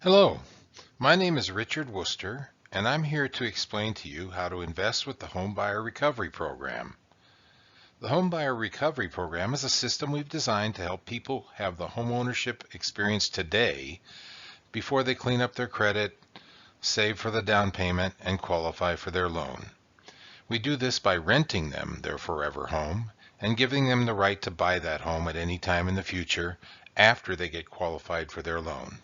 Hello, my name is Richard Wooster, and I'm here to explain to you how to invest with the Homebuyer Recovery Program. The Homebuyer Recovery Program is a system we've designed to help people have the homeownership experience today before they clean up their credit, save for the down payment, and qualify for their loan. We do this by renting them their forever home and giving them the right to buy that home at any time in the future after they get qualified for their loan.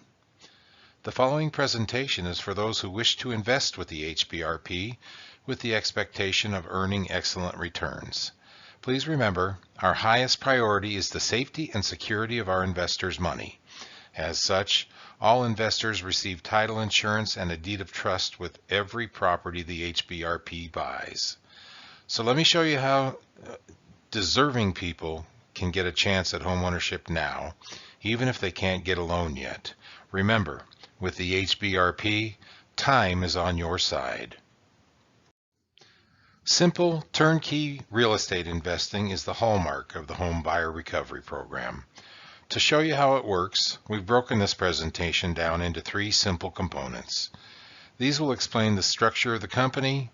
The following presentation is for those who wish to invest with the HBRP with the expectation of earning excellent returns. Please remember, our highest priority is the safety and security of our investors' money. As such, all investors receive title insurance and a deed of trust with every property the HBRP buys. So let me show you how deserving people can get a chance at homeownership now, even if they can't get a loan yet. Remember, with the HBRP, time is on your side. Simple, turnkey real estate investing is the hallmark of the Home Buyer Recovery Program. To show you how it works, we've broken this presentation down into 3 simple components. These will explain the structure of the company,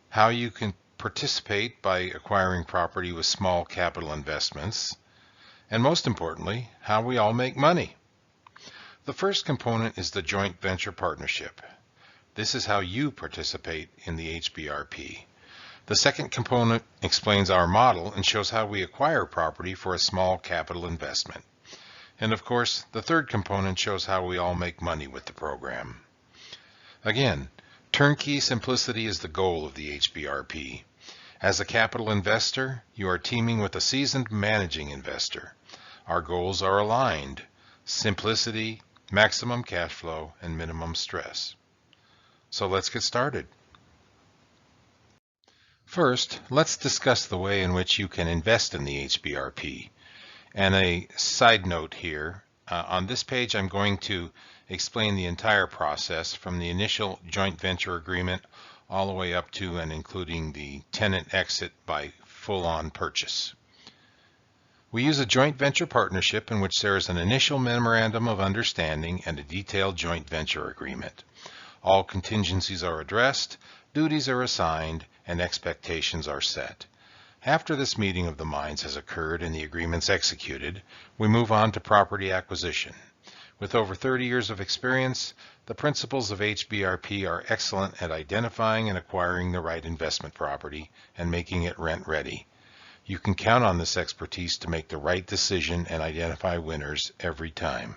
how you can participate by acquiring property with small capital investments, and most importantly, how we all make money. The first component is the joint venture partnership. This is how you participate in the HBRP. The second component explains our model and shows how we acquire property for a small capital investment. And of course, the third component shows how we all make money with the program. Again, turnkey simplicity is the goal of the HBRP. As a capital investor, you are teaming with a seasoned managing investor. Our goals are aligned: simplicity, maximum cash flow, and minimum stress. So let's get started. First, let's discuss the way in which you can invest in the HBRP. And a side note here, on this page I'm going to explain the entire process from the initial joint venture agreement all the way up to and including the tenant exit by full-on purchase. We use a joint venture partnership in which there is an initial memorandum of understanding and a detailed joint venture agreement. All contingencies are addressed, duties are assigned, and expectations are set. After this meeting of the minds has occurred and the agreements executed, we move on to property acquisition. With over 30 years of experience, the principals of HBRP are excellent at identifying and acquiring the right investment property and making it rent-ready. You can count on this expertise to make the right decision and identify winners every time.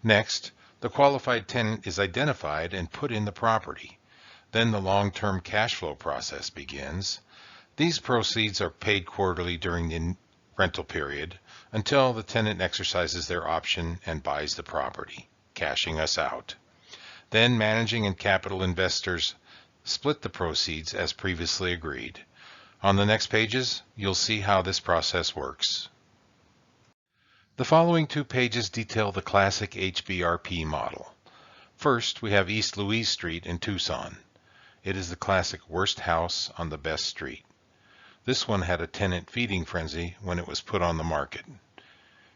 Next, the qualified tenant is identified and put in the property. Then the long-term cash flow process begins. These proceeds are paid quarterly during the rental period until the tenant exercises their option and buys the property, cashing us out. Then managing and capital investors split the proceeds as previously agreed. On the next pages, you'll see how this process works. The following 2 pages detail the classic HBRP model. First, we have East Louise Street in Tucson. It is the classic worst house on the best street. This one had a tenant feeding frenzy when it was put on the market.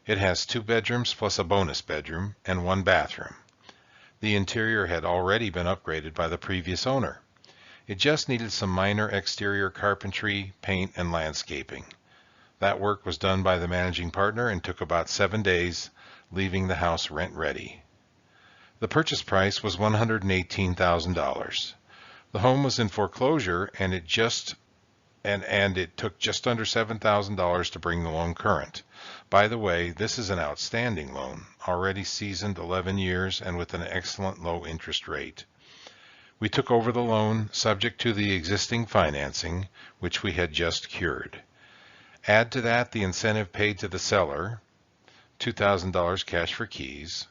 It has 2 bedrooms plus a bonus bedroom and 1 bathroom. The interior had already been upgraded by the previous owner. It just needed some minor exterior carpentry, paint, and landscaping. That work was done by the managing partner and took about 7 days, leaving the house rent-ready. The purchase price was $118,000. The home was in foreclosure and it took just under $7,000 to bring the loan current. By the way, this is an outstanding loan, already seasoned 11 years and with an excellent low interest rate. We took over the loan subject to the existing financing, which we had just cured. Add to that the incentive paid to the seller, $2,000 cash for keys,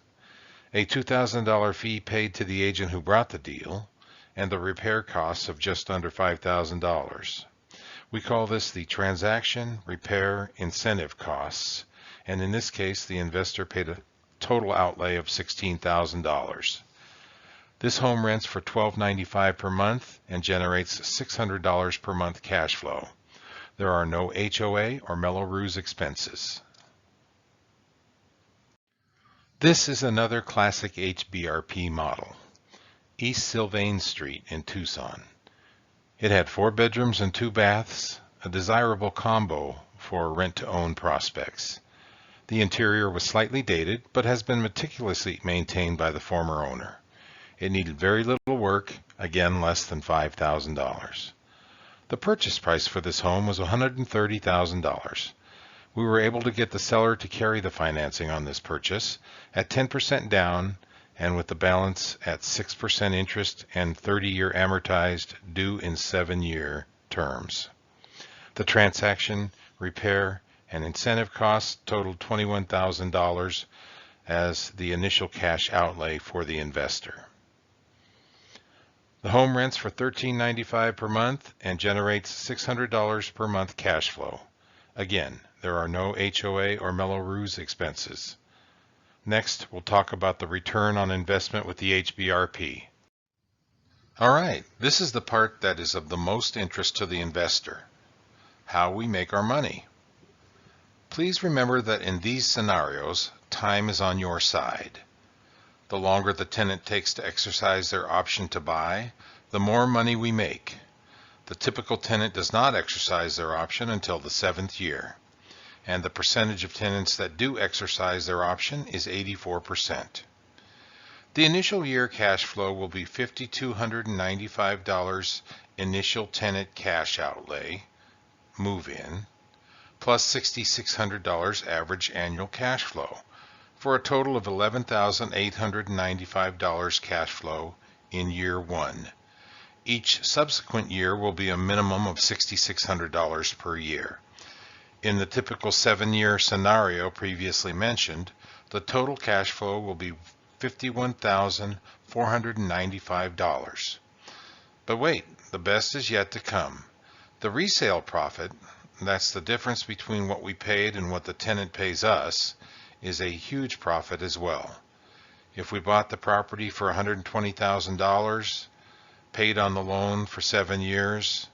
a $2,000 fee paid to the agent who brought the deal, and the repair costs of just under $5,000. We call this the transaction repair incentive costs, and in this case the investor paid a total outlay of $16,000. This home rents for $1,295 per month and generates $600 per month cash flow. There are no HOA or Mello-Roos expenses. This is another classic HBRP model, East Sylvain Street in Tucson. It had 4 bedrooms and 2 baths, a desirable combo for rent-to-own prospects. The interior was slightly dated, but has been meticulously maintained by the former owner. It needed very little work, again less than $5,000. The purchase price for this home was $130,000. We were able to get the seller to carry the financing on this purchase at 10% down and with the balance at 6% interest and 30-year amortized due in 7-year terms. The transaction, repair, and incentive costs totaled $21,000 as the initial cash outlay for the investor. The home rents for $13.95 per month and generates $600 per month cash flow. Again, there are no HOA or Mello-Roos expenses. Next, we'll talk about the return on investment with the HBRP. All right, this is the part that is of the most interest to the investor: how we make our money. Please remember that in these scenarios, time is on your side. The longer the tenant takes to exercise their option to buy, the more money we make. The typical tenant does not exercise their option until the 7th year, and the percentage of tenants that do exercise their option is 84%. The initial year cash flow will be $5,295 initial tenant cash outlay, move-in, plus $6,600 average annual cash flow, for a total of $11,895 cash flow in year 1. Each subsequent year will be a minimum of $6,600 per year. In the typical 7-year scenario previously mentioned, the total cash flow will be $51,495. But wait, the best is yet to come. The resale profit, that's the difference between what we paid and what the tenant pays us, is a huge profit as well. If we bought the property for $120,000, paid on the loan for 7 years,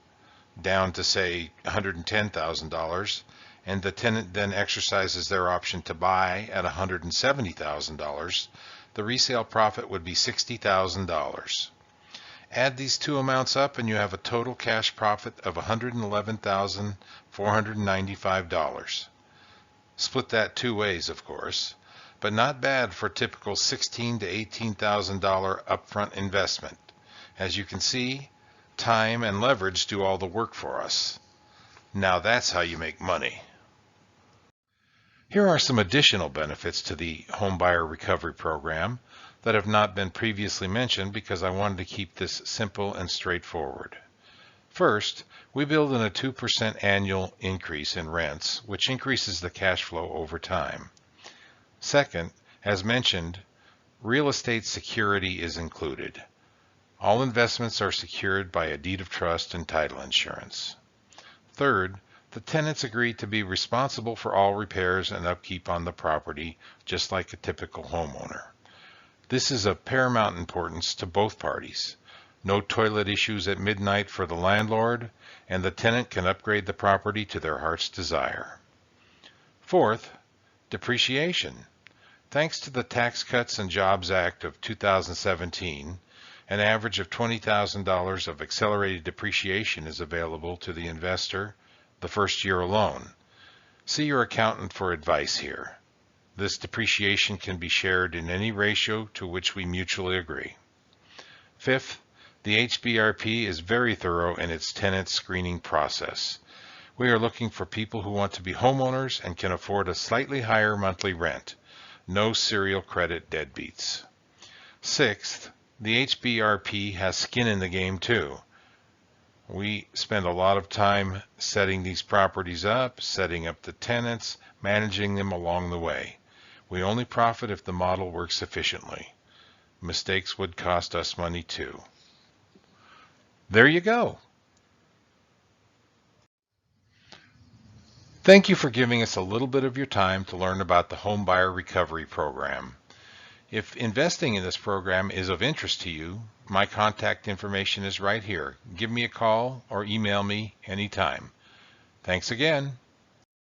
down to say $110,000, and the tenant then exercises their option to buy at $170,000, the resale profit would be $60,000. Add these two amounts up and you have a total cash profit of $111,495. Split that 2 ways, of course, but not bad for typical $16,000 to $18,000 upfront investment. As you can see, time and leverage do all the work for us. Now that's how you make money. Here are some additional benefits to the Homebuyer Recovery Program that have not been previously mentioned because I wanted to keep this simple and straightforward. First, we build in a 2% annual increase in rents, which increases the cash flow over time. Second, as mentioned, real estate security is included. All investments are secured by a deed of trust and title insurance. Third, the tenants agree to be responsible for all repairs and upkeep on the property, just like a typical homeowner. This is of paramount importance to both parties. No toilet issues at midnight for the landlord, and the tenant can upgrade the property to their heart's desire. Fourth, depreciation. Thanks to the Tax Cuts and Jobs Act of 2017, an average of $20,000 of accelerated depreciation is available to the investor the first year alone. See your accountant for advice here. This depreciation can be shared in any ratio to which we mutually agree. Fifth, the HBRP is very thorough in its tenant screening process. We are looking for people who want to be homeowners and can afford a slightly higher monthly rent. No serial credit deadbeats. Sixth, the HBRP has skin in the game too. We spend a lot of time setting these properties up, setting up the tenants, managing them along the way. We only profit if the model works efficiently. Mistakes would cost us money too. There you go. Thank you for giving us a little bit of your time to learn about the Homebuyer Recovery Program. If investing in this program is of interest to you, my contact information is right here. Give me a call or email me anytime. Thanks again.